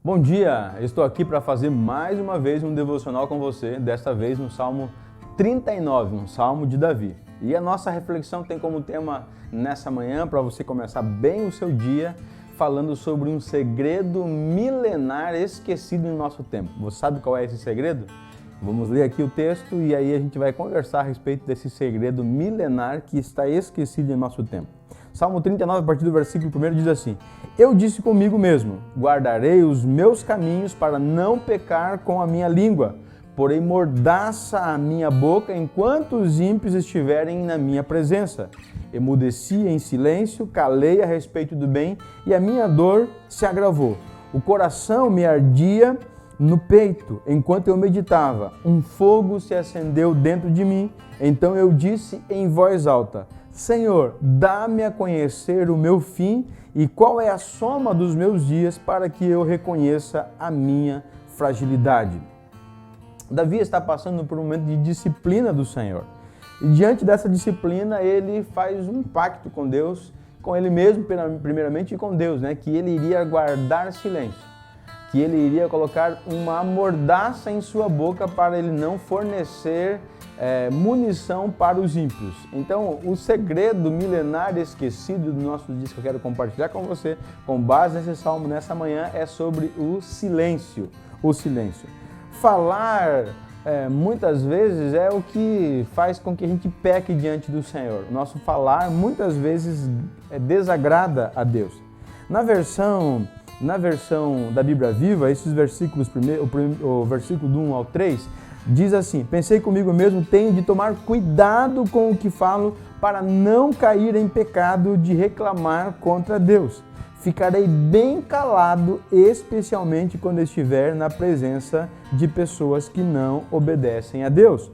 Bom dia, estou aqui para fazer mais uma vez um devocional com você, desta vez no Salmo 39, um Salmo de Davi. E a nossa reflexão tem como tema nessa manhã, para você começar bem o seu dia, falando sobre um segredo milenar esquecido em nosso tempo. Você sabe qual é esse segredo? Vamos ler aqui o texto e aí a gente vai conversar a respeito desse segredo milenar que está esquecido em nosso tempo. Salmo 39, a partir do versículo 1 diz assim: Eu disse comigo mesmo, guardarei os meus caminhos para não pecar com a minha língua, porém mordaça a minha boca enquanto os ímpios estiverem na minha presença. Emudeci em silêncio, calei a respeito do bem e a minha dor se agravou. O coração me ardia no peito enquanto eu meditava. Um fogo se acendeu dentro de mim. Então eu disse em voz alta: Senhor, dá-me a conhecer o meu fim e qual é a soma dos meus dias para que eu reconheça a minha fragilidade. Davi está passando por um momento de disciplina do Senhor. E diante dessa disciplina, ele faz um pacto com Deus, com ele mesmo primeiramente e com Deus, que ele iria guardar silêncio, que ele iria colocar uma mordaça em sua boca para ele não fornecer munição para os ímpios. Então, o segredo milenar esquecido dos nossos dias que eu quero compartilhar com você, com base nesse salmo nessa manhã, é sobre o silêncio. O silêncio. Falar muitas vezes é o que faz com que a gente peque diante do Senhor. Nosso falar muitas vezes desagrada a Deus. Na versão da Bíblia Viva, esses versículos, o versículo do 1 ao 3, diz assim: Pensei comigo mesmo, tenho de tomar cuidado com o que falo para não cair em pecado de reclamar contra Deus. Ficarei bem calado, especialmente quando estiver na presença de pessoas que não obedecem a Deus.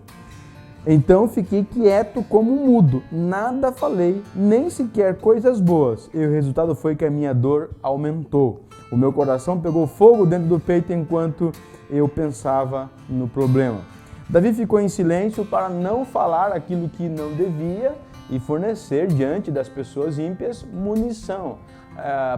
Então fiquei quieto como um mudo, nada falei, nem sequer coisas boas, e o resultado foi que a minha dor aumentou. O meu coração pegou fogo dentro do peito enquanto eu pensava no problema. Davi ficou em silêncio para não falar aquilo que não devia e fornecer diante das pessoas ímpias munição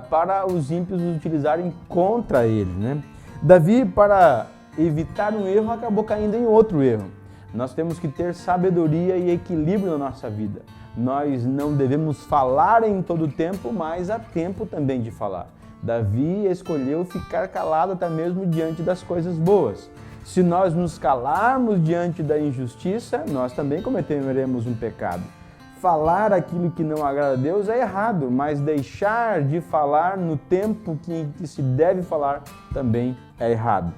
para os ímpios utilizarem contra ele. Davi, para evitar um erro, acabou caindo em outro erro. Nós temos que ter sabedoria e equilíbrio na nossa vida. Nós não devemos falar em todo tempo, mas há tempo também de falar. Davi escolheu ficar calado até mesmo diante das coisas boas. Se nós nos calarmos diante da injustiça, nós também cometeremos um pecado. Falar aquilo que não agrada a Deus é errado, mas deixar de falar no tempo que se deve falar também é errado.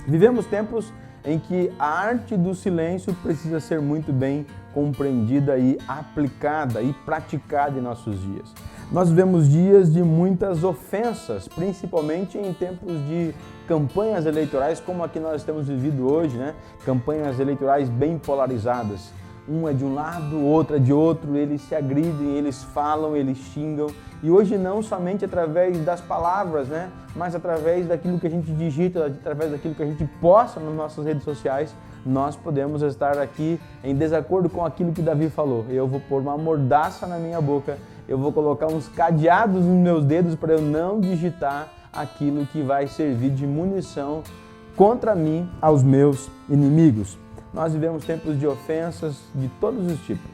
Vivemos tempos em que a arte do silêncio precisa ser muito bem compreendida e aplicada e praticada em nossos dias. Nós vivemos dias de muitas ofensas, principalmente em tempos de campanhas eleitorais, como a que nós temos vivido hoje, Campanhas eleitorais bem polarizadas. Um é de um lado, o outro é de outro, eles se agridem, eles falam, eles xingam. E hoje não somente através das palavras, mas através daquilo que a gente digita, através daquilo que a gente posta nas nossas redes sociais, nós podemos estar aqui em desacordo com aquilo que Davi falou. Eu vou pôr uma mordaça na minha boca, eu vou colocar uns cadeados nos meus dedos para eu não digitar aquilo que vai servir de munição contra mim aos meus inimigos. Nós vivemos tempos de ofensas de todos os tipos,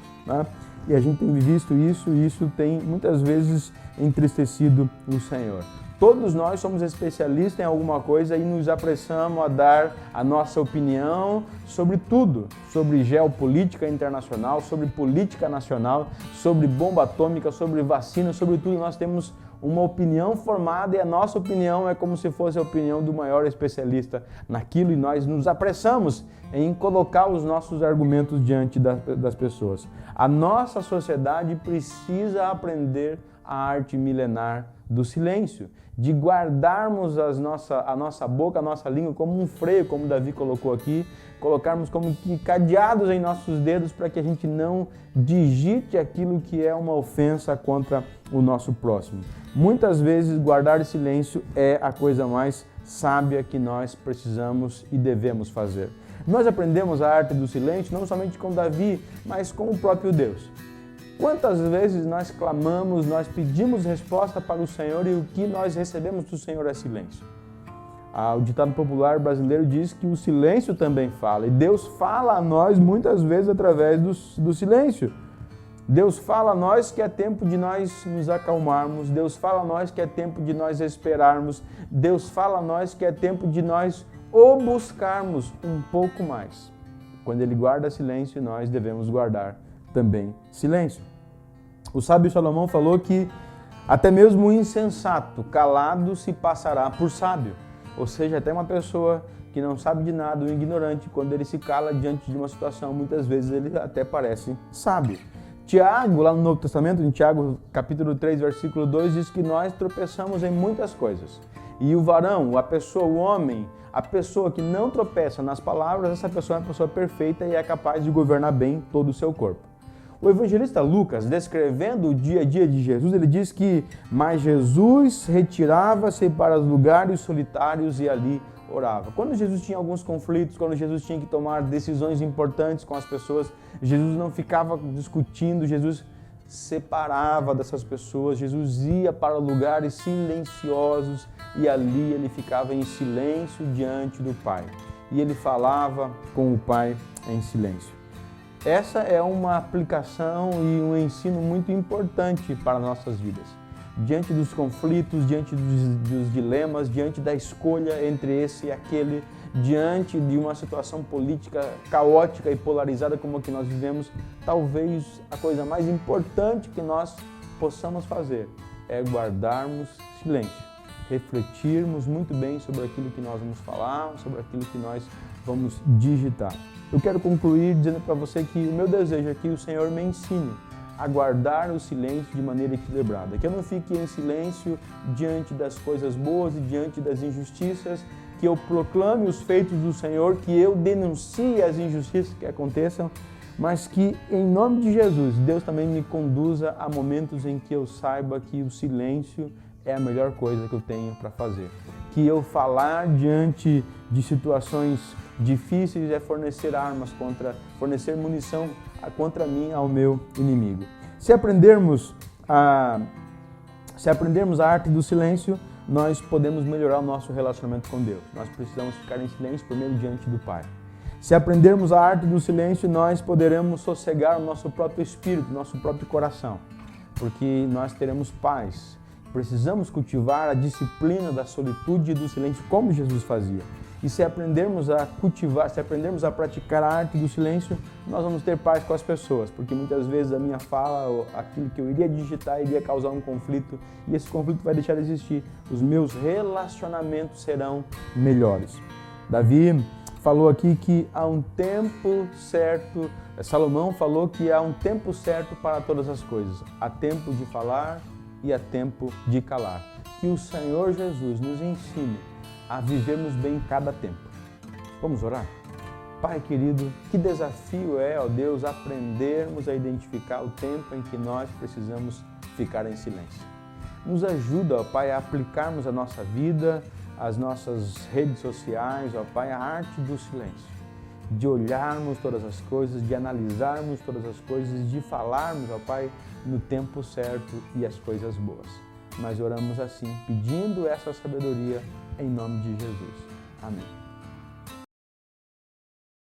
E a gente tem visto isso e isso tem muitas vezes entristecido o Senhor. Todos nós somos especialistas em alguma coisa e nos apressamos a dar a nossa opinião sobre tudo, sobre geopolítica internacional, sobre política nacional, sobre bomba atômica, sobre vacina, sobre tudo. Nós temos uma opinião formada e a nossa opinião é como se fosse a opinião do maior especialista naquilo e nós nos apressamos em colocar os nossos argumentos diante das pessoas. A nossa sociedade precisa aprender a arte milenar do silêncio, de guardarmos a nossa boca, a nossa língua como um freio, como Davi colocou aqui, colocarmos como que cadeados em nossos dedos para que a gente não digite aquilo que é uma ofensa contra o nosso próximo. Muitas vezes guardar silêncio é a coisa mais sábia que nós precisamos e devemos fazer. Nós aprendemos a arte do silêncio não somente com Davi, mas com o próprio Deus. Quantas vezes nós clamamos, nós pedimos resposta para o Senhor e o que nós recebemos do Senhor é silêncio. O ditado popular brasileiro diz que o silêncio também fala. E Deus fala a nós muitas vezes através do silêncio. Deus fala a nós que é tempo de nós nos acalmarmos. Deus fala a nós que é tempo de nós esperarmos. Deus fala a nós que é tempo de nós o buscarmos um pouco mais. Quando Ele guarda silêncio, nós devemos guardar também silêncio. O sábio Salomão falou que até mesmo o insensato calado se passará por sábio. Ou seja, até uma pessoa que não sabe de nada, um ignorante, quando ele se cala diante de uma situação, muitas vezes ele até parece sábio. Tiago, lá no Novo Testamento, em Tiago capítulo 3, versículo 2, diz que nós tropeçamos em muitas coisas. E o varão, a pessoa, o homem, a pessoa que não tropeça nas palavras, essa pessoa é uma pessoa perfeita e é capaz de governar bem todo o seu corpo. O evangelista Lucas, descrevendo o dia a dia de Jesus, ele diz que mas Jesus retirava-se para os lugares solitários e ali orava. Quando Jesus tinha alguns conflitos, quando Jesus tinha que tomar decisões importantes com as pessoas, Jesus não ficava discutindo, Jesus separava dessas pessoas, Jesus ia para lugares silenciosos e ali ele ficava em silêncio diante do Pai. E ele falava com o Pai em silêncio. Essa é uma aplicação e um ensino muito importante para nossas vidas. Diante dos conflitos, diante dos dilemas, diante da escolha entre esse e aquele, diante de uma situação política caótica e polarizada como a que nós vivemos, talvez a coisa mais importante que nós possamos fazer é guardarmos silêncio, refletirmos muito bem sobre aquilo que nós vamos falar, sobre aquilo que nós vamos digitar. Eu quero concluir dizendo para você que o meu desejo é que o Senhor me ensine a guardar o silêncio de maneira equilibrada, que eu não fique em silêncio diante das coisas boas e diante das injustiças, que eu proclame os feitos do Senhor, que eu denuncie as injustiças que aconteçam, mas que, em nome de Jesus, Deus também me conduza a momentos em que eu saiba que o silêncio é a melhor coisa que eu tenho para fazer. Que eu falar diante de situações difíceis é fornecer armas fornecer munição contra mim, ao meu inimigo. Se aprendermos a arte do silêncio, nós podemos melhorar o nosso relacionamento com Deus. Nós precisamos ficar em silêncio primeiro diante do Pai. Se aprendermos a arte do silêncio, nós poderemos sossegar o nosso próprio espírito, nosso próprio coração, porque nós teremos paz. Precisamos cultivar a disciplina da solitude e do silêncio, como Jesus fazia. E se aprendermos a cultivar, se aprendermos a praticar a arte do silêncio, nós vamos ter paz com as pessoas, porque muitas vezes a minha fala, aquilo que eu iria digitar, iria causar um conflito, e esse conflito vai deixar de existir. Os meus relacionamentos serão melhores. Davi falou aqui que há um tempo certo, Salomão falou que há um tempo certo para todas as coisas. Há tempo de falar e há tempo de calar. Que o Senhor Jesus nos ensine a vivermos bem cada tempo. Vamos orar? Pai querido, que desafio é, ó Deus, aprendermos a identificar o tempo em que nós precisamos ficar em silêncio. Nos ajuda, ó Pai, a aplicarmos a nossa vida, as nossas redes sociais, ó Pai, a arte do silêncio. De olharmos todas as coisas, de analisarmos todas as coisas, de falarmos, ó Pai, no tempo certo e as coisas boas. Nós oramos assim, pedindo essa sabedoria em nome de Jesus. Amém.